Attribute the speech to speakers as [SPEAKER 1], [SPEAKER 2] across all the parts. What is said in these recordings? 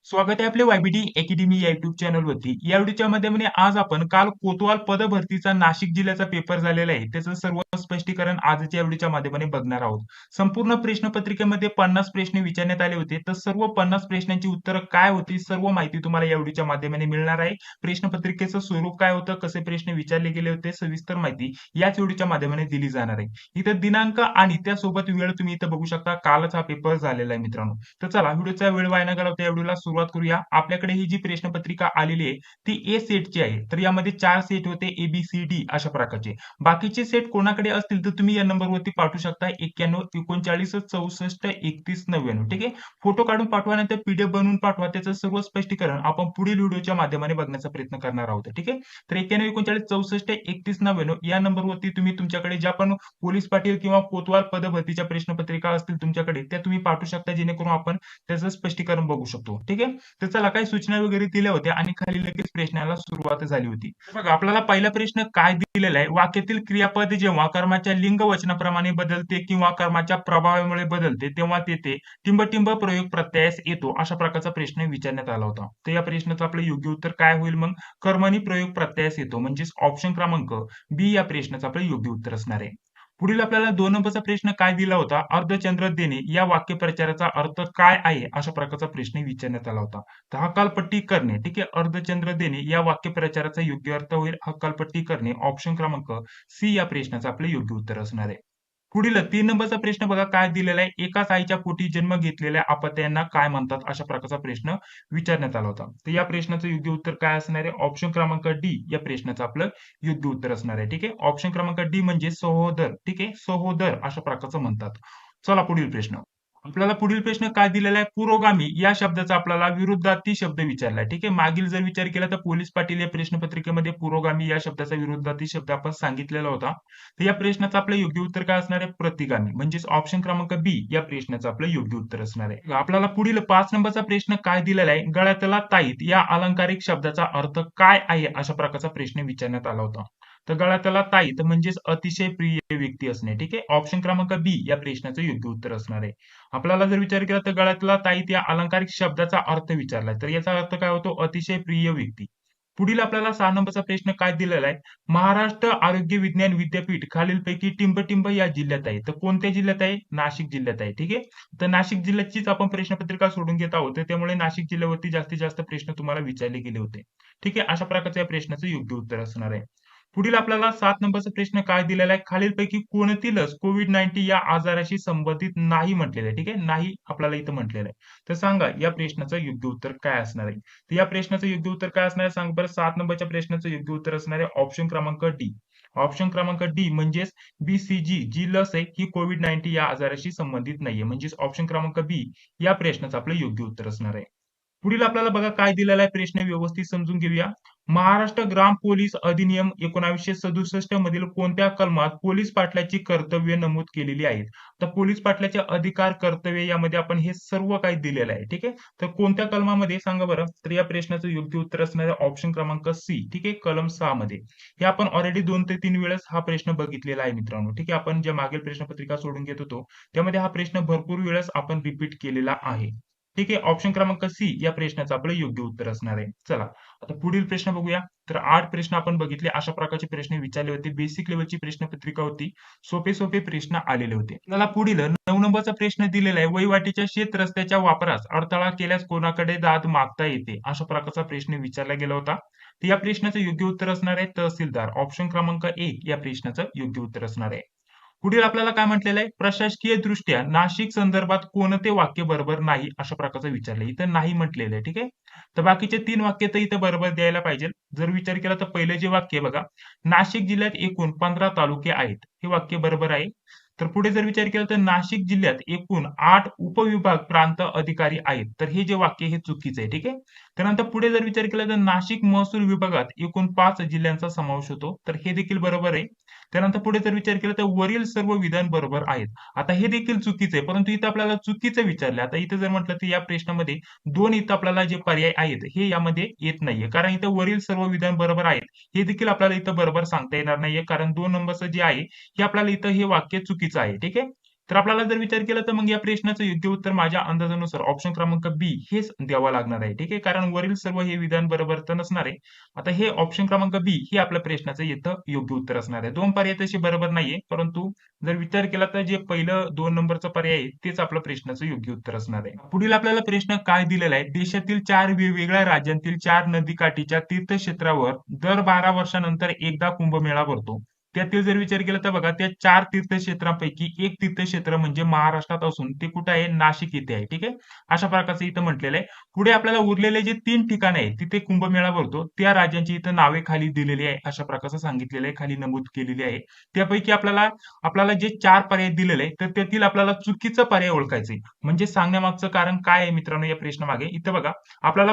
[SPEAKER 1] स्वागत आहे आपले वायबीडी अकॅडमी या युट्यूब चॅनलवरती. या व्हिडिओच्या माध्यमाने आज आपण काल कोतवाल पदभरतीचा नाशिक जिल्ह्याचा पेपर झालेला आहे. त्याचं सर्व स्पष्टीकरण आजच्या व्हिडिओच्या माध्यमाने बघणार आहोत. संपूर्ण प्रश्नपत्रिकेमध्ये 50 प्रश्न विचारण्यात आले होते. तर सर्व 50 प्रश्नांची उत्तरं काय होती, सर्व माहिती तुम्हाला या व्हिडिओच्या माध्यमाने मिळणार आहे. प्रश्नपत्रिकेचं स्वरूप काय होतं, कसे प्रश्न विचारले गेले होते, सविस्तर माहिती याच व्हिडिओच्या माध्यमाने दिली जाणार आहे. इथं दिनांक आणि त्यासोबत वेळ तुम्ही इथं बघू शकता. कालच हा पेपर झालेला आहे मित्रांनो. तर चला व्हिडिओचा वेळ वाया न घालवता या व्हिडिओला सुरुवात करूया. आपल्याकडे ही जी प्रश्नपत्रिका आलेली आहे ती ए सेटची आहे. तर यामध्ये 4 सेट होते ABCD अशा प्रकारचे. बाकीचे सेट कोणाकडे असतील तर तुम्ही या नंबरवरती पाठवू शकता 91 39 64 31 99. ठीक आहे. फोटो काढून पाठवा नाही तर PDF बनवून पाठवा. त्याचं सर्व स्पष्टीकरण आपण पुढील व्हिडिओच्या माध्यमाने बघण्याचा प्रयत्न करणार आहोत. ठीक आहे. तर 91 39 64 31 99 या नंबरवरती तुम्ही तुमच्याकडे ज्या पण पोलीस पाटील किंवा कोतवाल पदभरतीच्या प्रश्नपत्रिका असतील तुमच्याकडे त्या तुम्ही पाठवू शकता, जेणेकरून आपण त्याचं स्पष्टीकरण बघू शकतो. ठीक आहे. तर चला काही सूचना वगैरे दिल्या होत्या आणि खाली लगेच प्रश्नाला सुरुवात झाली होती. बघा आपल्याला पहिला प्रश्न काय दिलेला आहे, वाक्यातील क्रियापद जेव्हा कर्माच्या लिंग वचनाप्रमाणे बदलते किंवा कर्माच्या प्रभावामुळे बदलते तेव्हा तेथे टिंब प्रयोग प्रत्ययास येतो, अशा प्रकारचा प्रश्न विचारण्यात आला होता. तर या प्रश्नाचं आपलं योग्य उत्तर काय होईल मग, कर्मणी प्रयोग प्रत्ययास येतो, म्हणजेच ऑप्शन क्रमांक बी या प्रश्नाचं आपलं योग्य उत्तर असणार आहे. पुढील आपल्याला 2 नंबरचा प्रश्न काय दिला होता, अर्धचंद्र देणे या वाक्यप्रचाराचा अर्थ काय आहे, अशा प्रकारचा प्रश्न विचारण्यात आला होता. तर हकालपट्टी करणे. ठीक आहे. अर्धचंद्र देणे या वाक्यप्रचाराचा योग्य अर्थ होईल हकालपट्टी करणे. ऑप्शन क्रमांक सी या प्रश्नाचं आपलं योग्य उत्तर असणार आहे. पुढील 3 नंबरचा प्रश्न बघा काय दिलेला आहे, एकाच आईच्या पोटी जन्म घेतलेल्या अपत्यांना काय म्हणतात, अशा प्रकारचा प्रश्न विचारण्यात आला होता. तर या प्रश्नाचं योग्य उत्तर काय असणार आहे, ऑप्शन क्रमांक डी या प्रश्नाचं आपलं योग्य उत्तर असणार आहे. ठीक आहे. ऑप्शन क्रमांक डी म्हणजे सहोदर. ठीक आहे. सहोदर अशा प्रकारचं म्हणतात. चला पुढील प्रश्न. आपल्याला पुढील प्रश्न काय दिलेला आहे, पुरोगामी या शब्दाचा आपल्याला विरुद्धार्थी शब्द विचारलाय. ठीक आहे. मागील जर विचार केला तर पोलीस पाटील या प्रश्नपत्रिकेमध्ये पुरोगामी या शब्दाचा विरुद्धार्थी शब्द आपण सांगितलेला होता. तर या प्रश्नाचं आपलं योग्य उत्तर काय असणार आहे, प्रतिगामी, म्हणजेच ऑप्शन क्रमांक बी या प्रश्नाचं आपलं योग्य उत्तर असणार आहे. आपल्याला पुढील 5 नंबरचा प्रश्न काय दिलेला आहे, गळ्यातला ताईत या अलंकारिक शब्दाचा अर्थ काय आहे, अशा प्रकारचा प्रश्न विचारण्यात आला होता. तर गळ्यातला ताईत म्हणजेच अतिशय प्रिय व्यक्ती असणे. ठीक आहे. ऑप्शन क्रमांक बी या प्रश्नाचं योग्य उत्तर असणार आहे. आपल्याला जर विचार केला तर गळ्यातला ताईत या अलंकारिक शब्दाचा अर्थ विचारलाय, तर याचा अर्थ काय होतो, अतिशय प्रिय व्यक्ती. पुढील आपल्याला 6 नंबरचा प्रश्न काय दिलेला आहे, महाराष्ट्र आरोग्य विज्ञान विद्यापीठ खालीलपैकी टिंब या जिल्ह्यात आहे. तर कोणत्या जिल्ह्यात आहे, नाशिक जिल्ह्यात आहे. ठीक आहे. तर नाशिक जिल्ह्याचीच आपण प्रश्नपत्रिका सोडून घेत आहोत, तर त्यामुळे नाशिक जिल्ह्यावरती जास्तीत जास्त प्रश्न तुम्हाला विचारले गेले होते. ठीक आहे. अशा प्रकारच्या या प्रश्नाचं योग्य उत्तर असणार आहे. पुढील आपल्याला 7 नंबरचा प्रश्न काय दिलेला आहे, खालीलपैकी कोणती लस कोविड-19 या आजाराशी संबंधित नाही म्हटलेलं आहे. ठीक आहे. नाही आपल्याला इथं म्हटलेलं आहे. तर सांगा या प्रश्नाचं योग्य उत्तर काय असणार आहे. तर या प्रश्नाचं योग्य उत्तर काय असणार आहे सांग बरं. 7 नंबरच्या प्रश्नाचं योग्य उत्तर असणार आहे ऑप्शन क्रमांक डी. ऑप्शन क्रमांक डी म्हणजेच BCG जी लस आहे ही कोविड-19 या आजाराशी संबंधित नाहीये, म्हणजेच ऑप्शन क्रमांक बी या प्रश्नाचं आपलं योग्य उत्तर असणार आहे. पुढील आपल्याला बघा काय दिलेला आहे प्रश्न, व्यवस्थित समजून घेऊया. महाराष्ट्र ग्राम पोलीस अधिनियम 1967 मधील कोणत्या कलमात पोलीस पाटलाची कर्तव्य नमूद केलेली आहेत. तर पोलीस पाटलाचे अधिकार कर्तव्य यामध्ये आपण हे सर्व काही दिलेलं आहे. ठीक आहे. तर कोणत्या कलमामध्ये सांगा बरं. तर या प्रश्नाचं योग्य उत्तर असणार आहे ऑप्शन क्रमांक सी. ठीक आहे. कलम 6 मध्ये. हे आपण ऑलरेडी 2 ते 3 वेळेस हा प्रश्न बघितलेला आहे मित्रांनो. ठीक आहे. आपण ज्या मागील प्रश्नपत्रिका सोडून घेत होतो त्यामध्ये हा प्रश्न भरपूर वेळेस आपण रिपीट केलेला आहे. ठीक आहे. ऑप्शन क्रमांक सी या प्रश्नाचं आपलं योग्य उत्तर असणार आहे. चला आता पुढील प्रश्न बघूया. तर 8 प्रश्न आपण बघितले, अशा प्रकारचे प्रश्न विचारले होते. बेसिक लेवलची प्रश्नपत्रिका होती. सोपे प्रश्न आलेले होते. मला पुढील 9 नंबरचा प्रश्न दिलेला आहे, वहिवाटीच्या शेत रस्त्याच्या वापरास अडथळा केल्यास कोणाकडे दाद मागता येते, अशा प्रकारचा प्रश्न विचारला गेला होता. तर या प्रश्नाचं योग्य उत्तर असणार आहे तहसीलदार. ऑप्शन क्रमांक 1 या प्रश्नाचं योग्य उत्तर असणार आहे. पुढील आपल्याला काय म्हटलेलं आहे, प्रशासकीय दृष्ट्या नाशिक संदर्भात कोणते वाक्य बरोबर नाही, अशा प्रकारचं विचारलंय. इथं नाही म्हटलेलं आहे. ठीक आहे. तर बाकीचे 3 वाक्य तर इथं बरोबर द्यायला पाहिजे. जर विचार केला तर पहिले जे वाक्य बघा, नाशिक जिल्ह्यात एकूण 15 तालुके आहेत, हे वाक्य बरोबर आहे. तर पुढे जर विचार केला तर नाशिक जिल्ह्यात एकूण 8 उपविभाग प्रांत अधिकारी आहेत, तर हे जे वाक्य हे चुकीचं आहे. ठीक आहे. त्यानंतर पुढे जर विचार केला तर नाशिक महसूल विभागात एकूण 5 जिल्ह्यांचा समावेश होतो, तर हे देखील बरोबर आहे. त्यानंतर पुढे जर विचार केला तर वरील सर्व विधान बरोबर आहेत. आता हे देखील चुकीचं आहे, परंतु इथं आपल्याला चुकीचं विचारलं. आता इथं जर म्हटलं तर या प्रश्नामध्ये 2 इथं आपल्याला जे पर्याय आहेत हे यामध्ये येत नाहीये, कारण इथं वरील सर्व विधान बरोबर आहेत. हे देखील आपल्याला इथं बरोबर सांगता येणार नाहीये, कारण 2 नंबरचं जे आहे हे आपल्याला इथं हे वाक्य चुकीचं आहे. ठीक आहे. तर आपल्याला जर विचार केला तर मग या प्रश्नाचं योग्य उत्तर माझ्या अंदाजानुसार ऑप्शन क्रमांक बी हेच द्यावं लागणार आहे. ठीक आहे. कारण वरील सर्व हे विधान बरोबर तर नसणार आहे. आता हे ऑप्शन क्रमांक बी हे आपल्या प्रश्नाचं इथं योग्य उत्तर असणार आहे. 2 पर्याय तसे बरोबर नाहीये, परंतु जर विचार केला तर जे पहिलं 2 नंबरचा पर्याय आहे तेच आपल्या प्रश्नाचं योग्य उत्तर असणार आहे. पुढील आपल्याला प्रश्न काय दिलेला आहे? देशातील 4 वेगवेगळ्या राज्यांतील 4 नदीकाठीच्या तीर्थक्षेत्रावर दर 12 वर्षानंतर एकदा कुंभमेळा भरतो. त्यातील जर विचार केला तर बघा त्या 4 तीर्थक्षेत्रांपैकी एक तीर्थक्षेत्र म्हणजे महाराष्ट्रात असून ते कुठे आहे? नाशिक येथे आहे. ठीक आहे. अशा प्रकारचं इथं म्हटलेलं आहे. पुढे आपल्याला उरलेले जे 3 ठिकाण आहे तिथे कुंभमेळा भरतो. त्या राज्यांची इथं नावे खाली दिलेली आहे. अशा प्रकारचं सांगितलेलं आहे. खाली नमूद केलेली आहे. त्यापैकी आपल्याला आपल्याला जे 4 पर्याय दिलेले आहेत तर त्यातील आपल्याला चुकीचं पर्याय ओळखायचे. म्हणजे सांगण्यामागचं कारण काय आहे मित्रांनो या प्रश्नामागे? इथं बघा आपल्याला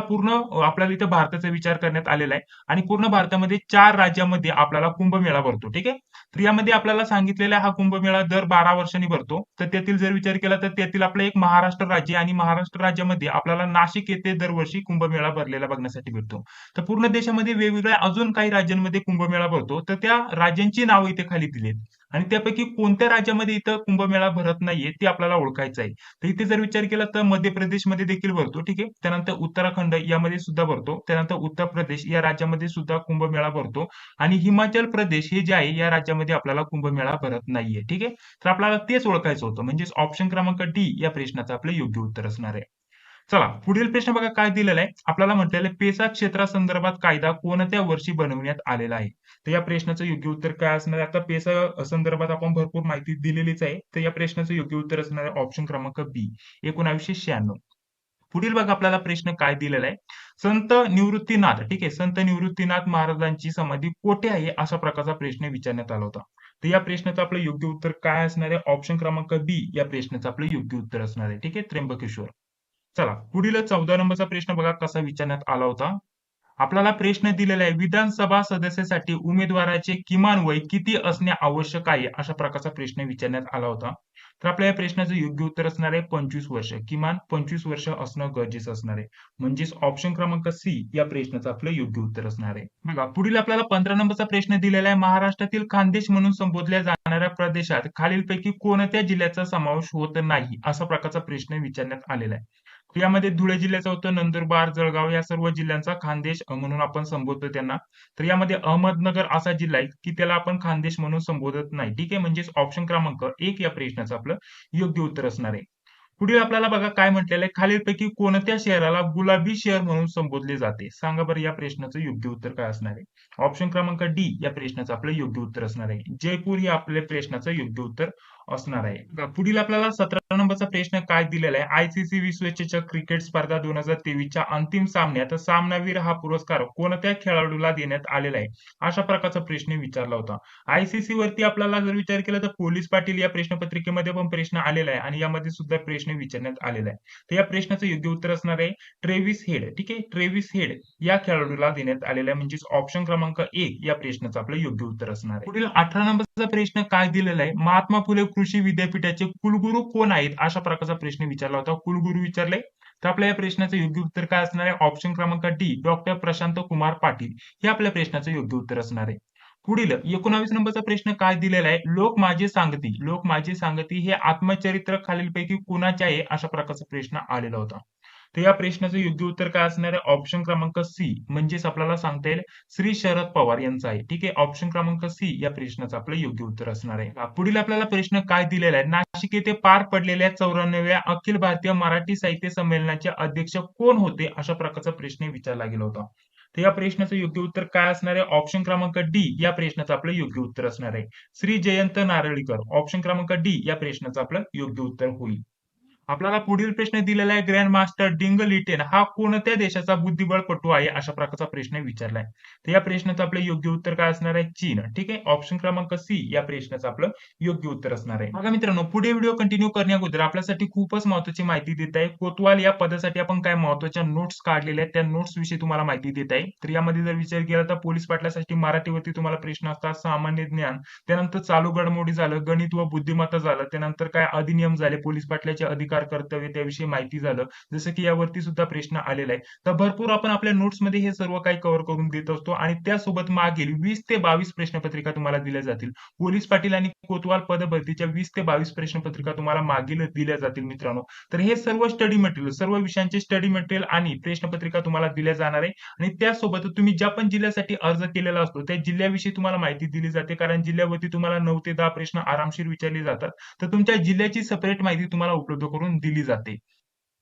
[SPEAKER 1] आपल्याला इथं भारताचा विचार करण्यात आलेला आहे आणि पूर्ण भारतामध्ये 4 राज्यामध्ये आपल्याला कुंभमेळा भरतो. ठीक आहे. तर यामध्ये आपल्याला सांगितलेला हा कुंभमेळा दर 12 वर्षांनी भरतो. तर त्यातील जर विचार केला तर त्यातील आपलं एक महाराष्ट्र राज्य आणि महाराष्ट्र राज्यामध्ये आपल्याला नाशिक येथे दरवर्षी कुंभमेळा भरलेला बघण्यासाठी भेटतो. तर पूर्ण देशामध्ये वेगवेगळ्या अजून काही राज्यांमध्ये कुंभमेळा भरतो. तर त्या राज्यांची नावं इथे खाली दिलीत आणि त्यापैकी कोणत्या राज्यामध्ये इथं कुंभमेळा भरत नाहीये ते आपल्याला ओळखायचं आहे. तर इथे जर विचार केला तर मध्य प्रदेशमध्ये देखील भरतो. ठीक आहे. त्यानंतर उत्तराखंड यामध्ये सुद्धा भरतो. त्यानंतर उत्तर प्रदेश या राज्यामध्ये सुद्धा कुंभमेळा भरतो आणि हिमाचल प्रदेश हे जे आहे या राज्यामध्ये आपल्याला कुंभमेळा भरत नाहीये. ठीक आहे. तर आपल्याला तेच ओळखायचं होतं. म्हणजेच ऑप्शन क्रमांक डी या प्रश्नाचं आपलं योग्य उत्तर असणार आहे. चला पुढील प्रश्न बघा काय दिलेला आहे. आपल्याला म्हटलेलं आहे पेसा क्षेत्रासंदर्भात कायदा कोणत्या वर्षी बनवण्यात आलेला आहे? तर या प्रश्नाचं योग्य उत्तर काय असणार आहे? आता पेसा संदर्भात आपण भरपूर माहिती दिलेलीच आहे. तर या प्रश्नाचं योग्य उत्तर असणार आहे ऑप्शन क्रमांक बी 1996. पुढील बघा आपल्याला प्रश्न काय दिलेला आहे. संत निवृत्तीनाथ ठीक आहे संत निवृत्तीनाथ महाराजांची समाधी कोठे आहे अशा प्रकारचा प्रश्न विचारण्यात आला होता. तर या प्रश्नाचं आपलं योग्य उत्तर काय असणार आहे? ऑप्शन क्रमांक बी या प्रश्नाचं आपलं योग्य उत्तर असणार आहे. ठीक आहे त्र्यंबकेश्वर. चला पुढील 14 नंबरचा प्रश्न बघा कसा विचारण्यात आला होता. आपल्याला प्रश्न दिलेला आहे विधानसभा सदस्यासाठी उमेदवाराचे किमान वय किती असणे आवश्यक आहे अशा प्रकारचा प्रश्न विचारण्यात आला होता. तर आपल्या या प्रश्नाचं योग्य उत्तर असणार आहे 25 वर्ष किमान 25 वर्ष असणं गरजेचं असणार आहे. म्हणजेच ऑप्शन क्रमांक सी या प्रश्नाचं आपलं योग्य उत्तर असणार आहे. बघा पुढील आपल्याला 15 नंबरचा प्रश्न दिलेला आहे महाराष्ट्रातील खानदेश म्हणून संबोधल्या जाणाऱ्या प्रदेशात खालीलपैकी कोणत्या जिल्ह्याचा समावेश होत नाही असा प्रकारचा प्रश्न विचारण्यात आलेला आहे. यामध्ये धुळे जिल्ह्याचं होतं नंदुरबार जळगाव या सर्व जिल्ह्यांचा खानदेश म्हणून आपण संबोधतो त्यांना. तर यामध्ये अहमदनगर असा जिल्हा आहे की त्याला आपण खानदेश म्हणून संबोधत नाही. ठीक आहे. म्हणजेच ऑप्शन क्रमांक 1 या प्रश्नाचं आपलं योग्य उत्तर असणार आहे. पुढील आपल्याला बघा काय म्हटलेलं आहे खालीलपैकी कोणत्या शहराला गुलाबी शहर म्हणून संबोधले जाते? सांगा बरं या प्रश्नाचं योग्य उत्तर काय असणार आहे? ऑप्शन क्रमांक डी या प्रश्नाचं आपलं योग्य उत्तर असणार आहे. जयपूर हे आपल्या प्रश्नाचं योग्य उत्तर असणार आहे. पुढील आपल्याला 17 नंबरचा प्रश्न काय दिलेला आहे? आयसीसी विश्वचषक क्रिकेट स्पर्धा 2023च्या अंतिम सामन्यात सामनावीर हा पुरस्कार कोणत्या खेळाडूला देण्यात आलेला आहे? अशा प्रकारचा प्रश्न विचारला होता. आयसीसी वरती आपल्याला जर विचार केला तर पोलीस पाटील या प्रश्नपत्रिकेमध्ये पण प्रश्न आलेला आहे आणि यामध्ये सुद्धा प्रश्न विचारण्यात आलेला आहे. तर या प्रश्नाचं योग्य उत्तर असणार आहे ट्रेव्हिस हेड. ठीक आहे. ट्रेव्हिस हेड या खेळाडूला देण्यात आलेला आहे. म्हणजेच ऑप्शन क्रमांक 1 या प्रश्नाचं आपलं योग्य उत्तर असणार आहे. पुढील 18 नंबरचा प्रश्न काय दिलेला आहे? महात्मा फुले कृषी विद्यापीठाचे कुलगुरू कोण आहेत? अशा प्रकारचा प्रश्न विचारला होता. कुलगुरू विचारले तर आपल्या या प्रश्नाचं योग्य उत्तर काय असणार आहे? ऑप्शन क्रमांक डी डॉक्टर प्रशांत कुमार पाटील हे आपल्या प्रश्नाचं योग्य उत्तर असणार आहे. पुढील 19 नंबरचा प्रश्न काय दिलेला आहे? लोक माझे सांगती हे आत्मचरित्र खालीलपैकी कुणाचे आहे? अशा प्रकारचा प्रश्न आलेला होता. तर या प्रश्नाचं योग्य उत्तर काय असणार आहे? ऑप्शन क्रमांक सी म्हणजेच आपल्याला सांगता येईल श्री शरद पवार यांचा आहे. ठीक आहे. ऑप्शन क्रमांक सी या प्रश्नाचं आपलं योग्य उत्तर असणार आहे. पुढील आपल्याला प्रश्न काय दिलेला आहे? नाशिक येथे पार पडलेल्या 94व्या अखिल भारतीय मराठी साहित्य संमेलनाचे अध्यक्ष कोण होते? अशा प्रकारचा प्रश्न विचारला गेला होता. तर या प्रश्नाचं योग्य उत्तर काय असणार आहे? ऑप्शन क्रमांक डी या प्रश्नाचं आपलं योग्य उत्तर असणार आहे. श्री जयंत नारळीकर. ऑप्शन क्रमांक डी या प्रश्नाचं आपलं योग्य उत्तर होईल. आपल्याला पुढील प्रश्न दिलेला आहे ग्रँड मास्टर डिंग लिटेन हा कोणत्या देशाचा बुद्धिबळपटू आहे? अशा प्रकारचा प्रश्न विचारलाय. तर या प्रश्नाचं आपलं योग्य उत्तर काय असणार आहे? चीन. ठीक आहे. ऑप्शन क्रमांक सी या प्रश्नाचं आपलं योग्य उत्तर असणार आहे. बघा मित्रांनो पुढे व्हिडिओ कंटिन्यू करण्याअगोदर आपल्यासाठी खूपच महत्त्वाची माहिती देत आहे. कोतवाल या पदासाठी आपण काय महत्त्वाच्या नोट्स काढलेल्या आहेत त्या नोट्स विषयी तुम्हाला माहिती देत आहे. तर यामध्ये जर विचार केला तर पोलीस पाटलासाठी मराठीवरती तुम्हाला प्रश्न असतात सामान्य ज्ञान त्यानंतर चालू घडामोडी झालं गणित व बुद्धिमत्ता झालं त्यानंतर काय अधिनियम झाले पोलीस पाटलाचे अधिकार अधिकार कर्तव्य त्याविषयी माहिती झालं, जसं की यावरती सुद्धा प्रश्न आलेला आहे. तर भरपूर आपण आपल्या नोट्समध्ये हे सर्व काही कव्हर करून देत असतो आणि त्यासोबत मागील 20 ते 22 प्रश्नपत्रिका तुम्हाला दिल्या जातील. पोलीस पाटील आणि कोतवाल पदभरतीच्या 20 ते 22 प्रश्नपत्रिका तुम्हाला मागील दिल्या जातील मित्रांनो. तर हे सर्व स्टडी मटेरियल, सर्व विषयांचे स्टडी मटेरियल आणि प्रश्नपत्रिका तुम्हाला दिल्या जाणार आहे आणि त्यासोबत तुम्ही ज्या पण जिल्ह्यासाठी अर्ज केलेला असतो त्या जिल्ह्याविषयी तुम्हाला माहिती दिली जाते, कारण जिल्ह्यावरती तुम्हाला 9 ते 10 प्रश्न आरामशीर विचारले जातात. तर तुमच्या जिल्ह्याची सेपरेट माहिती तुम्हाला उपलब्ध करून दिली जाते.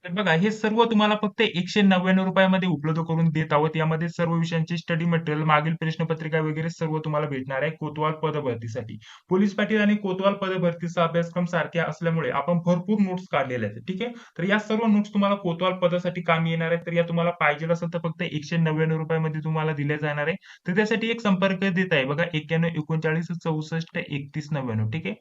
[SPEAKER 1] तर बघा हे सर्व तुम्हाला फक्त ₹199 मध्ये उपलब्ध करून देत आहोत. यामध्ये सर्व विषयांचे स्टडी मटेरियल, मागील प्रश्नपत्रिका वगैरे सर्व तुम्हाला भेटणार आहे कोतवाल पदभरतीसाठी. पोलीस पाटील आणि कोतवाल पदभरतीचा अभ्यासक्रम सारखे असल्यामुळे आपण भरपूर नोट्स काढलेले आहेत. ठीक आहे. तर या सर्व नोट्स तुम्हाला कोतवाल पदासाठी कामी येणार आहेत. तर या तुम्हाला पाहिजे असेल तर फक्त ₹199 मध्ये तुम्हाला दिल्या जाणार आहे. तर त्यासाठी एक संपर्क देत आहे बघा 91 39 64 31 99. ठीक आहे.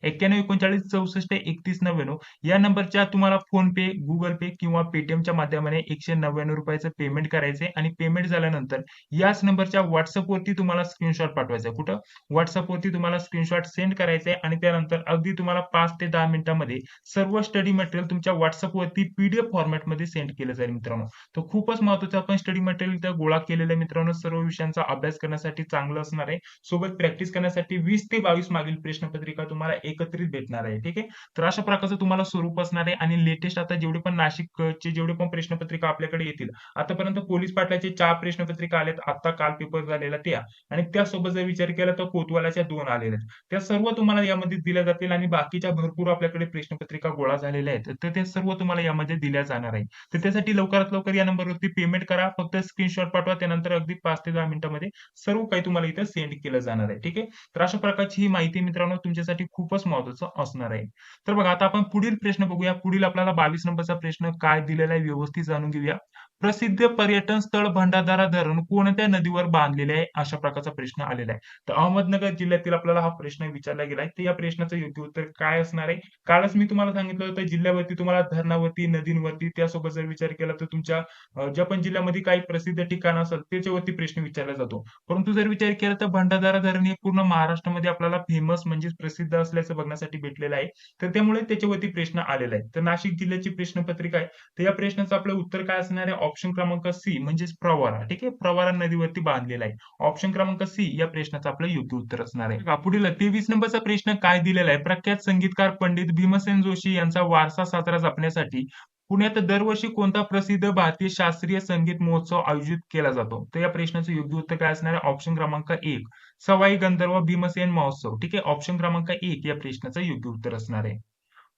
[SPEAKER 1] 91 39 64 31 99 या नंबरच्या तुम्हाला फोन पे, गुगल पे किंवा पेटीएमच्या माध्यमाने ₹199 पेमेंट करायचे आणि पेमेंट झाल्यानंतर याच नंबरच्या व्हॉट्सअपवरती तुम्हाला स्क्रीनशॉट पाठवायचा आहे. कुठं? व्हॉट्सअपवरती तुम्हाला स्क्रीनशॉट सेंड करायचे आणि त्यानंतर अगदी तुम्हाला 5 ते 10 मिनिटांमध्ये सर्व स्टडी मटेरियल तुमच्या व्हॉट्सअपवरती पीडीएफ फॉर्मॅटमध्ये सेंड केलं जाईल मित्रांनो. तर खूपच महत्त्वाचं आपण स्टडी मटेरियल इथं गोळा केलेलं आहे मित्रांनो. सर्व विषयांचा अभ्यास करण्यासाठी चांगलं असणार आहे. सोबत प्रॅक्टिस करण्यासाठी 20 ते 22 मागील प्रश्नपत्रिका तुम्हाला एकत्रित भेटणार आहे. ठीक आहे. तर अशा प्रकारचं तुम्हाला स्वरूप असणार आहे आणि लेटेस्ट आता जेवढे पण नाशिकचे जेवढे पण प्रश्नपत्रिका आपल्याकडे येतील, आतापर्यंत पोलीस पाटलाचे 4 प्रश्नपत्रिका आलेत, आता काल पेपर झालेला त्या आणि त्यासोबत जर विचार केला तर कोतवालाच्या 2 आलेल्या आहेत. त्या सर्व तुम्हाला यामध्ये दिल्या जातील आणि बाकीच्या भरपूर आपल्याकडे प्रश्नपत्रिका गोळा झालेल्या आहेत. तर ते सर्व तुम्हाला यामध्ये दिल्या जाणार आहे. तर त्यासाठी लवकरात लवकर या नंबरवरती पेमेंट करा. फक्त स्क्रीनशॉट पाठवा. त्यानंतर अगदी 5 ते 10 मिनिटांमध्ये सर्व काही तुम्हाला इथं सेंड केलं जाणार आहे. ठीक आहे. तर अशा प्रकारची ही माहिती मित्रांनो तुमच्यासाठी खूपच महत्त्वाचं असणार आहे. तर बघा आता आपण पुढील प्रश्न बघूया. पुढील आपल्याला 22 नंबरचा प्रश्न काय दिलेला आहे व्यवस्थित जाणून घेऊया. प्रसिद्ध पर्यटन स्थळ भंडारदरा धरण कोणत्या नदीवर बांधलेले आहे? अशा प्रकारचा प्रश्न आलेला आहे. तर अहमदनगर जिल्ह्यातील आपल्याला हा प्रश्न विचारला गेला आहे. तर या प्रश्नाचं योग्य उत्तर काय असणार आहे? कालच मी तुम्हाला सांगितलं होतं जिल्ह्यावरती तुम्हाला धरणावरती, नदींवरती त्यासोबत जर विचार केला तर तुमच्या ज्या पण जिल्ह्यामध्ये काही प्रसिद्ध ठिकाण असेल त्याच्यावरती प्रश्न विचारला जातो. परंतु जर विचार केला तर भंडारदरा धरण हे पूर्ण महाराष्ट्रामध्ये आपल्याला फेमस म्हणजे प्रसिद्ध असल्याचं बघण्यासाठी भेटलेलं आहे. तर त्यामुळे त्याच्यावरती प्रश्न आलेला आहे. तर नाशिक जिल्ह्याची प्रश्नपत्रिका आहे. तर या प्रश्नाचं आपलं उत्तर काय असणार आहे? ऑप्शन क्रमांक सी म्हणजेच प्रवरा. ठीक आहे. प्रवरा नदीवरती बांधलेला आहे. ऑप्शन क्रमांक सी या प्रश्नाचं आपलं योग्य उत्तर असणार आहे. बघा, पुढील 23 नंबरचा प्रश्न काय दिलेला आहे? प्रख्यात संगीतकार पंडित भीमसेन जोशी यांचा वारसा साजरा जपण्यासाठी पुण्यात दरवर्षी कोणता प्रसिद्ध भारतीय शास्त्रीय संगीत महोत्सव आयोजित केला जातो? तर या प्रश्नाचं योग्य उत्तर काय असणार आहे? ऑप्शन क्रमांक 1 सवाई गंधर्व भीमसेन महोत्सव. ठीक आहे. ऑप्शन क्रमांक 1 या प्रश्नाचं योग्य उत्तर असणार आहे.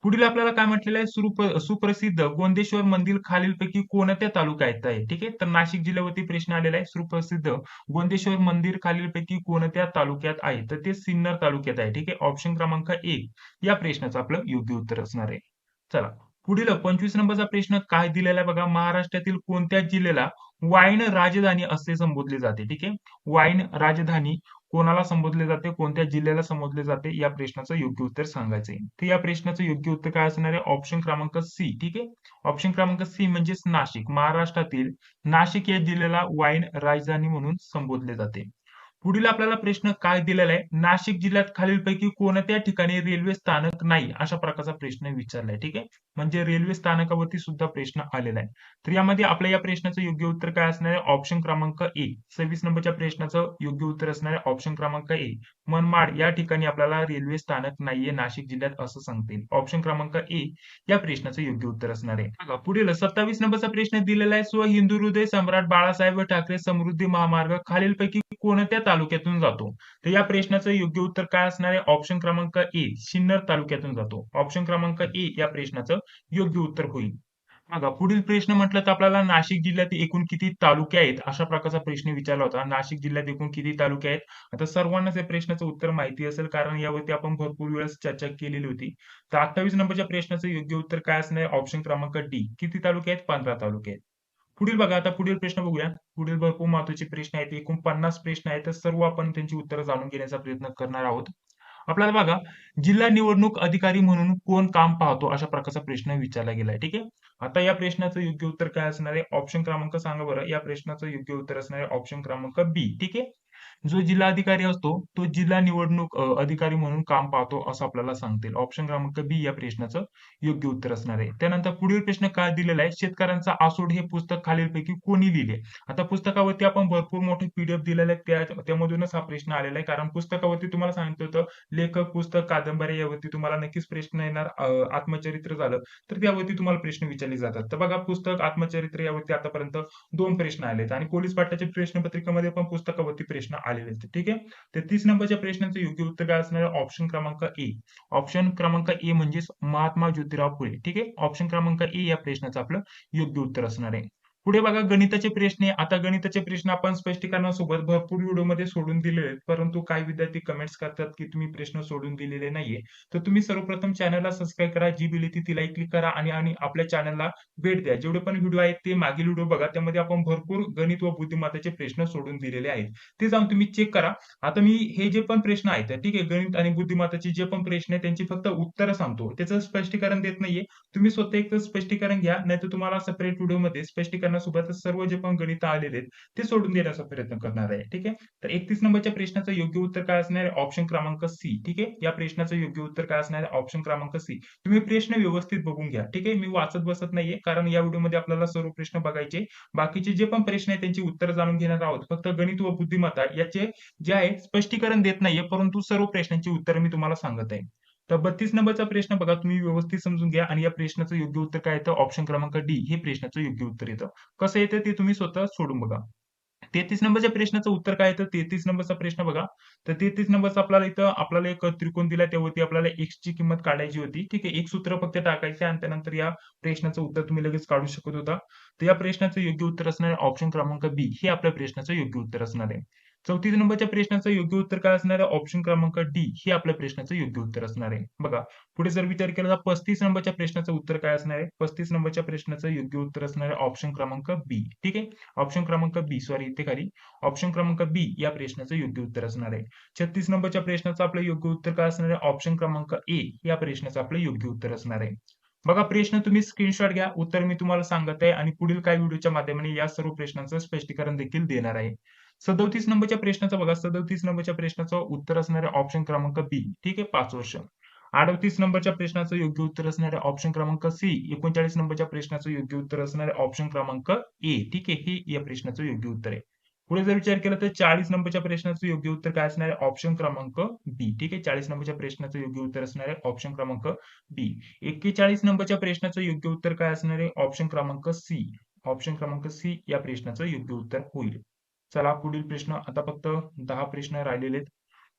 [SPEAKER 1] पुढील आपल्याला काय म्हटलेलं आहे? सुप्रसिद्ध गोंदेश्वर मंदिर खालीलपैकी कोणत्या तालुक्यात आहे? ठीक आहे. तर नाशिक जिल्ह्यावरती प्रश्न आलेला आहे. सुप्रसिद्ध गोंदेश्वर मंदिर खालीलपैकी कोणत्या तालुक्यात आहे? तर ते सिन्नर तालुक्यात आहे. ठीक आहे. ऑप्शन क्रमांक 1 या प्रश्नाचं आपलं योग्य उत्तर असणार आहे. चला पुढील 25 नंबरचा प्रश्न काय दिलेला आहे बघा. महाराष्ट्रातील कोणत्या जिल्ह्याला वाईन राजधानी असे संबोधले जाते? ठीक आहे. वाईन राजधानी कोणाला संबोधले जाते? कोणत्या जिल्ह्याला संबोधले जाते? या प्रश्नाचं योग्य उत्तर सांगायचं आहे. तर या प्रश्नाचं योग्य उत्तर काय असणार आहे? ऑप्शन क्रमांक सी. ठीक आहे. ऑप्शन क्रमांक सी म्हणजेच नाशिक. महाराष्ट्रातील नाशिक या जिल्ह्याला वाईन राजधानी म्हणून संबोधले जाते. पुढील आपल्याला प्रश्न काय दिलेला आहे? नाशिक जिल्ह्यात खालीलपैकी कोणत्या ठिकाणी रेल्वे स्थानक नाही? अशा प्रकारचा प्रश्न विचारलाय. ठीक आहे. म्हणजे रेल्वे स्थानकावरती सुद्धा प्रश्न आलेला आहे. तर यामध्ये आपल्या या प्रश्नाचं योग्य उत्तर काय असणार आहे? ऑप्शन क्रमांक ए. 26 नंबरच्या प्रश्नाचं योग्य उत्तर असणार आहे ऑप्शन क्रमांक ए. मनमाड या ठिकाणी आपल्याला रेल्वे स्थानक नाहीये नाशिक जिल्ह्यात असं सांगता येईल. ऑप्शन क्रमांक ए या प्रश्नाचं योग्य उत्तर असणार आहे. बघा पुढील 27 नंबरचा प्रश्न दिलेला आहे. स्व हिंदू हृदय सम्राट बाळासाहेब ठाकरे समृद्धी महामार्ग खालीलपैकी कोणत्या तालुक्यातून जातो? तर या प्रश्नाचं योग्य उत्तर काय असणार आहे? ऑप्शन क्रमांक ए. सिन्नर तालुक्यातून जातो. ऑप्शन क्रमांक ए या प्रश्नाचं योग्य उत्तर होईल. बघा पुढील प्रश्न म्हटलं तर आपल्याला नाशिक जिल्ह्यात एकूण किती तालुके आहेत? अशा प्रकारचा प्रश्न विचारला होता. नाशिक जिल्ह्यात एकूण किती तालुके आहेत? आता सर्वांनाच या प्रश्नाचं उत्तर माहिती असेल कारण यावरती आपण भरपूर वेळेस चर्चा केलेली होती. तर 28 नंबरच्या प्रश्नाचं योग्य उत्तर काय असणार आहे? ऑप्शन क्रमांक डी. किती तालुके आहेत? 15 तालुके आहेत. पुढील बघा आता पुढील प्रश्न बघूया. पुढील भरपूर महत्त्वाचे प्रश्न आहेत. एकूण 50 प्रश्न आहेत. तर सर्व आपण त्यांची उत्तरं जाणून घेण्याचा प्रयत्न करणार आहोत. आपल्याला बघा जिल्हा निवडणूक अधिकारी म्हणून कोण काम पाहतो? अशा प्रकारचा प्रश्न विचारला गेलाय. ठीक आहे. आता या प्रश्नाचं योग्य उत्तर काय असणार आहे? ऑप्शन क्रमांक सांगा बरं. या प्रश्नाचं योग्य उत्तर असणार आहे ऑप्शन क्रमांक बी. ठीक आहे. जो जिल्हाधिकारी असतो तो जिल्हा निवडणूक अधिकारी म्हणून काम पाहतो असं आपल्याला सांगता येईल. ऑप्शन क्रमांक बी या प्रश्नाचं योग्य उत्तर असणार आहे. त्यानंतर पुढील प्रश्न काय दिलेला आहे? शेतकऱ्यांचा आसूड हे पुस्तक खालीलपैकी कोणी लिहिले? आता पुस्तकावरती आपण भरपूर मोठे पीडीएफ दिलेले आहेत त्यामधूनच हा प्रश्न आलेला आहे. कारण पुस्तकावरती तुम्हाला सांगितलं होतं लेखक, पुस्तक, कादंबरी यावरती तुम्हाला नक्कीच प्रश्न येणार. आत्मचरित्र झालं तर त्यावरती तुम्हाला प्रश्न विचारले जातात. तर बघा पुस्तक, आत्मचरित्र यावरती आतापर्यंत 2 प्रश्न आलेत आणि पोलीस पाटाच्या प्रश्नपत्रिकेमध्ये पण पुस्तकावरती प्रश्न आलेले आहेत. ठीक आहे. तर 30 नंबरच्या प्रश्नाचं योग्य उत्तर काय असणार आहे? ऑप्शन क्रमांक ए. ऑप्शन क्रमांक ए म्हणजेच महात्मा ज्योतिराव फुले. ठीक आहे. ऑप्शन क्रमांक ए या प्रश्नाचं आपलं योग्य उत्तर असणार आहे. पुढे बघा गणिताचे प्रश्न आहे. आता गणिताचे प्रश्न आपण स्पष्टीकरणासोबत भरपूर व्हिडिओमध्ये सोडून दिलेले आहेत. परंतु काही विद्यार्थी कमेंट्स करतात की तुम्ही प्रश्न सोडून दिलेले नाहीये. तर तुम्ही सर्वप्रथम चॅनलला सबस्क्राईब करा. जी बेल येते तिलाही क्लिक करा आणि आपल्या चॅनलला भेट द्या. जेवढे पण व्हिडिओ आहेत ते मागील व्हिडिओ बघा. त्यामध्ये आपण भरपूर गणित व बुद्धिमत्ताचे प्रश्न सोडून दिलेले आहेत. ते जाऊन तुम्ही चेक करा. आता मी हे जे पण प्रश्न आहेत ठीक आहे गणित आणि बुद्धिमत्ताचे जे पण प्रश्न आहेत त्यांची फक्त उत्तरं सांगतो. त्याचं स्पष्टीकरण देत नाहीये. तुम्ही स्वतः एक स्पष्टीकरण घ्या. नाहीतर तुम्हाला सेपरेट व्हिडिओमध्ये स्पष्टीकरणासोबत सर्व जे पण गणित आलेले आहेत ते सोडून देण्याचा प्रयत्न करणार आहे. ठीक आहे. तर 31 नंबरच्या प्रश्नाचं योग्य उत्तर काय असणार आहे? ऑप्शन क्रमांक सी. ठीक आहे. या प्रश्नाचं योग्य उत्तर काय असणार आहे? ऑप्शन क्रमांक सी. तुम्ही प्रश्न व्यवस्थित बघून घ्या. ठीक आहे. मी वाचत बसत नाहीये कारण या व्हिडिओमध्ये आपल्याला सर्व प्रश्न बघायचे. बाकीचे जे पण प्रश्न आहेत त्यांची उत्तरं जाणून घेणार आहोत. फक्त गणित व बुद्धिमत्ता याचे जे आहे स्पष्टीकरण देत नाहीये परंतु सर्व प्रश्नांची उत्तरं मी तुम्हाला सांगत आहे. तर 32 नंबरचा प्रश्न बघा तुम्ही व्यवस्थित समजून घ्या आणि या प्रश्नाचं योग्य उत्तर काय येतं? ऑप्शन क्रमांक डी हे प्रश्नाचं योग्य उत्तर येतं. कसं येतं ते तुम्ही स्वतः सोडून बघा. 33 नंबरच्या प्रश्नाचं उत्तर काय येतं? 33 नंबरचा प्रश्न बघा. तर 33 नंबरचा आपल्याला एक त्रिकोण दिला त्यावरती आपल्याला x ची किंमत काढायची होती. ठीक आहे. एक सूत्र फक्त टाकायचं आणि त्यानंतर या प्रश्नाचं उत्तर तुम्ही लगेच काढू शकत होता. तर या प्रश्नाचं योग्य उत्तर असणार आहे ऑप्शन क्रमांक बी हे आपल्या प्रश्नाचं योग्य उत्तर असणार आहे. 34 नंबरच्या प्रश्नाचं योग्य उत्तर काय असणार आहे? ऑप्शन क्रमांक डी हे आपल्या प्रश्नाचं योग्य उत्तर असणार आहे. बघा पुढे जर विचार केला तर 35 नंबरच्या प्रश्नाचं उत्तर काय असणार आहे? 35 नंबरच्या प्रश्नाचं योग्य उत्तर असणार आहे ऑप्शन क्रमांक बी. ठीक आहे. ऑप्शन क्रमांक बी सॉरी इथे खाली ऑप्शन क्रमांक बी या प्रश्नाचं योग्य उत्तर असणार आहे. 36 नंबरच्या प्रश्नाचं आपलं योग्य उत्तर काय असणार आहे? ऑप्शन क्रमांक ए या प्रश्नाचं आपलं योग्य उत्तर असणार आहे. बघा प्रश्न तुम्ही स्क्रीनशॉट घ्या. उत्तर मी तुम्हाला सांगत आहे आणि पुढील काही व्हिडिओच्या माध्यमाने या सर्व प्रश्नांचं स्पष्टीकरण देखील देणार आहे. 37 नंबरच्या प्रश्नाचं बघा 37 नंबरच्या प्रश्नाचं उत्तर असणार आहे ऑप्शन क्रमांक बी. ठीक आहे. 5 वर्ष. 38 नंबरच्या प्रश्नाचं योग्य उत्तर असणार आहे ऑप्शन क्रमांक सी. 39 नंबरच्या प्रश्नाचं योग्य उत्तर असणार आहे ऑप्शन क्रमांक ए. ठीक आहे. हे या प्रश्नाचं योग्य उत्तर आहे. पुढे जर विचार केला तर 40 नंबरच्या प्रश्नाचं योग्य उत्तर काय असणार आहे? ऑप्शन क्रमांक बी. ठीक आहे. 40 नंबरच्या प्रश्नाचं योग्य उत्तर असणार आहे ऑप्शन क्रमांक बी. 41 नंबरच्या प्रश्नाचं योग्य उत्तर काय असणार आहे? ऑप्शन क्रमांक सी. ऑप्शन क्रमांक सी या प्रश्नाचं योग्य उत्तर होईल. चला पुढील प्रश्न आता फक्त 10 प्रश्न राहिलेले आहेत.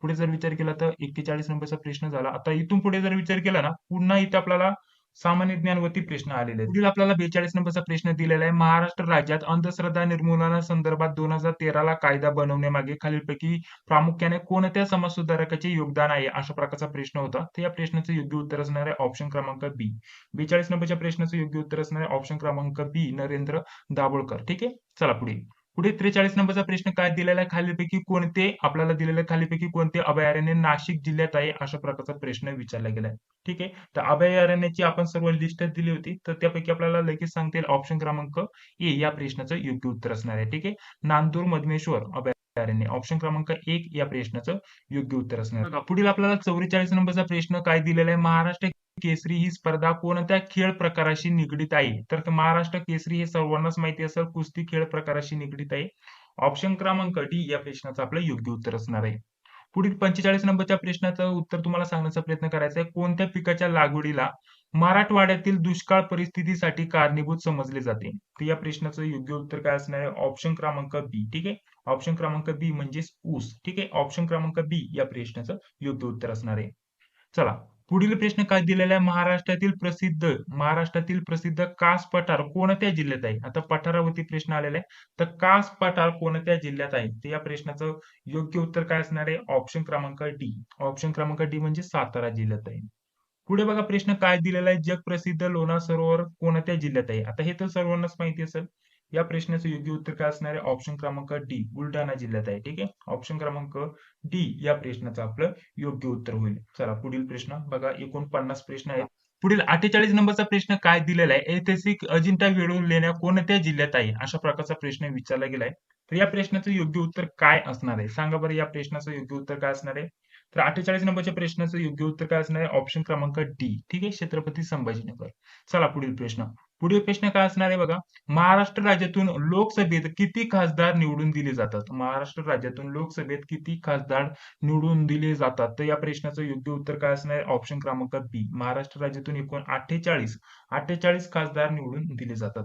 [SPEAKER 1] पुढे जर विचार केला तर 41 नंबरचा प्रश्न झाला. आता इथून पुढे जर विचार केला ना पुन्हा इथे आपल्याला सामान्य ज्ञानवरती प्रश्न आलेले आहेत. पुढील आपल्याला 42 नंबरचा प्रश्न दिलेला आहे. महाराष्ट्र राज्यात अंधश्रद्धा निर्मूलनासंदर्भात 2013 ला कायदा बनवण्यामागे खालीलपैकी प्रामुख्याने कोणत्या समाजसुधारकाचे योगदान आहे? अशा प्रकारचा प्रश्न होता. तर या प्रश्नाचं योग्य उत्तर असणार आहे ऑप्शन क्रमांक बी. 42 नंबरच्या प्रश्नाचं योग्य उत्तर असणार आहे ऑप्शन क्रमांक बी नरेंद्र दाभोळकर. ठीक आहे. चला पुढे. पुढे 43 नंबरचा प्रश्न काय दिलेला आहे? खालीलपैकी कोणते आपल्याला दिलेलं खालीलपैकी कोणते अभयारण्य नाशिक जिल्ह्यात आहे? अशा प्रकारचा प्रश्न विचारला गेलाय. ठीक आहे. तर अभयारण्याची आपण सर्व लिस्ट दिली होती. तर त्यापैकी आपल्याला लगेच सांगता येईल ऑप्शन क्रमांक ए या प्रश्नाचं योग्य उत्तर असणार आहे. ठीक आहे. नांदूर मधमेश्वर अभयारण्य ऑप्शन क्रमांक 1 या प्रश्नाचं योग्य उत्तर असणार आहे. पुढील आपल्याला 44 नंबरचा प्रश्न काय दिलेला आहे? महाराष्ट्र केसरी ही स्पर्धा कोणत्या खेळ प्रकाराशी निगडीत आहे? तर महाराष्ट्र केसरी हे सर्वांनाच माहिती असेल कुस्ती खेळ प्रकाराशी निगडीत आहे. ऑप्शन क्रमांक डी या प्रश्नाचं आपलं योग्य उत्तर असणार आहे. पुढील 45 नंबरच्या प्रश्नाचं उत्तर तुम्हाला सांगण्याचा प्रयत्न करायचा आहे. कोणत्या पिकाच्या लागवडीला मराठवाड्यातील दुष्काळ परिस्थितीसाठी कारणीभूत समजले जाते? तर या प्रश्नाचं योग्य उत्तर काय असणार आहे? ऑप्शन क्रमांक बी. ठीक आहे. ऑप्शन क्रमांक बी म्हणजेच ऊस. ठीक आहे. ऑप्शन क्रमांक बी या प्रश्नाचं योग्य उत्तर असणार आहे. चला पुढील प्रश्न काय दिलेला आहे? महाराष्ट्रातील प्रसिद्ध कास पठार कोणत्या जिल्ह्यात आहे? आता पठारावरती प्रश्न आलेला आहे. तर कास पठार कोणत्या जिल्ह्यात आहे? तर या प्रश्नाचं योग्य उत्तर काय असणार आहे? ऑप्शन क्रमांक डी. ऑप्शन क्रमांक डी म्हणजे सातारा जिल्ह्यात आहे. पुढे बघा प्रश्न काय दिलेला आहे? जगप्रसिद्ध लोणार सरोवर कोणत्या जिल्ह्यात आहे? आता हे तर सर्वांनाच माहिती असेल. या प्रश्नाचं योग्य उत्तर काय असणार आहे? ऑप्शन क्रमांक डी बुलढाणा जिल्ह्यात आहे. ठीक आहे. ऑप्शन क्रमांक डी या प्रश्नाचं आपलं योग्य उत्तर होईल. चला पुढील प्रश्न बघा. एकूण 50 प्रश्न आहेत. पुढील 48 नंबरचा प्रश्न काय दिलेला आहे? ऐतिहासिक अजिंठा वेरूळ लेण्या कोणत्या जिल्ह्यात आहे? अशा प्रकारचा प्रश्न विचारला गेलाय. तर या प्रश्नाचं योग्य उत्तर काय असणार आहे? सांगा बरं या प्रश्नाचं योग्य उत्तर काय असणार आहे? तर 48 नंबरच्या प्रश्नाचं योग्य उत्तर काय असणार आहे? ऑप्शन क्रमांक डी. ठीक आहे. छत्रपती संभाजीनगर. चला पुढील प्रश्न. पुढील प्रश्न काय असणार आहे बघा. महाराष्ट्र राज्यातून लोकसभेत किती खासदार निवडून दिले जातात? महाराष्ट्र राज्यातून लोकसभेत किती खासदार निवडून दिले जातात? तर या प्रश्नाचं योग्य उत्तर काय असणार आहे? ऑप्शन क्रमांक बी. महाराष्ट्र राज्यातून एकूण 48 खासदार निवडून दिले जातात.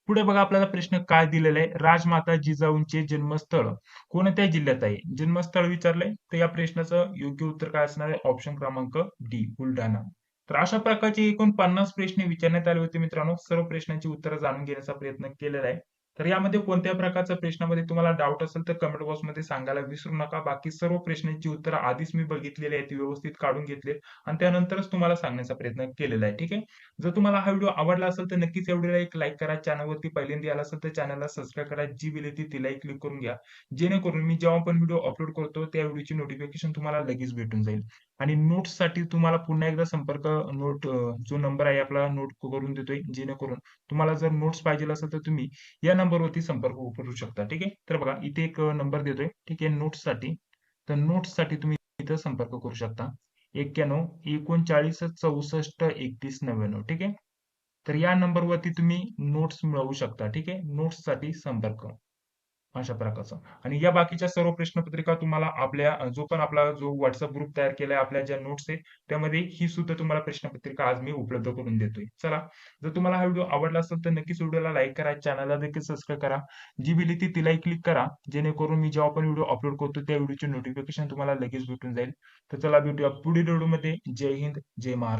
[SPEAKER 1] पुढे बघा आपल्याला प्रश्न काय दिलेला आहे. राजमाता जिजाऊंचे जन्मस्थळ कोणत्या जिल्ह्यात आहे? जन्मस्थळ विचारलंय. तर या प्रश्नाचं योग्य उत्तर काय असणार आहे? ऑप्शन क्रमांक डी बुलढाणा. तर अशा प्रकारचे एकूण 50 प्रश्न विचारण्यात आले होते मित्रांनो. सर्व प्रश्नांची उत्तरं जाणून घेण्याचा प्रयत्न केलेला आहे. तर यामध्ये कोणत्या प्रकारच्या प्रश्नामध्ये तुम्हाला डाऊट असेल तर कमेंट बॉक्समध्ये सांगायला विसरू नका. बाकी सर्व प्रश्नांची उत्तरं आधीच मी बघितलेली आहेत, ती व्यवस्थित काढून घेतलीत आणि त्यानंतरच तुम्हाला सांगण्याचा प्रयत्न केलेला आहे. ठीक आहे. जर तुम्हाला हा व्हिडिओ आवडला असेल तर नक्कीच या व्हिडिओला एक लाईक करा. चॅनलवरती पहिल्यांदा आला असेल तर चॅनलला सबस्क्राईब करा. जी बेल येते तिलाही क्लिक करून घ्या. जेणेकरून मी जेव्हा पण व्हिडिओ अपलोड करतो त्या व्हिडिओची नोटिफिकेशन तुम्हाला लगेच भेटून जाईल. आणि नोट्ससाठी तुम्हाला पुन्हा एकदा संपर्क जो नंबर आहे आपला नोट करून देतोय. जेणेकरून तुम्हाला जर नोट्स पाहिजे असेल तर तुम्ही या नंबरवरती संपर्क करू शकता. ठीक आहे. तर बघा इथे एक नंबर देतोय. ठीक आहे नोट्ससाठी. तर नोट्ससाठी तुम्ही इथं संपर्क करू शकता. 91 39 64 31 99. ठीक आहे. तर या नंबरवरती तुम्ही नोट्स मिळवू शकता. ठीक आहे. नोट्ससाठी संपर्क. अशा प्रकारचं. आणि या बाकीच्या सर्व प्रश्नपत्रिका तुम्हाला आपल्या जो पण आपला जो WhatsApp ग्रुप तयार केलाय, आपल्या ज्या नोट्स आहे, त्यामध्ये ही सुद्धा तुम्हाला प्रश्नपत्रिका आज मी उपलब्ध करून देतोय. चला, जर तुम्हाला हा व्हिडिओ आवडला असेल तर नक्कीच व्हिडिओला लाईक करा, चॅनलला देखील सबस्क्राईब करा. जी बेल येते तिलाही क्लिक करा, जेणेकरून मी जेव्हा पण व्हिडिओ अपलोड करतो त्या व्हिडिओचे नोटिफिकेशन तुम्हाला लगेच भेटून जाईल. तर चला भेटूया पुढील व्हिडिओमध्ये. जय हिंद, जय महाराष्ट्र.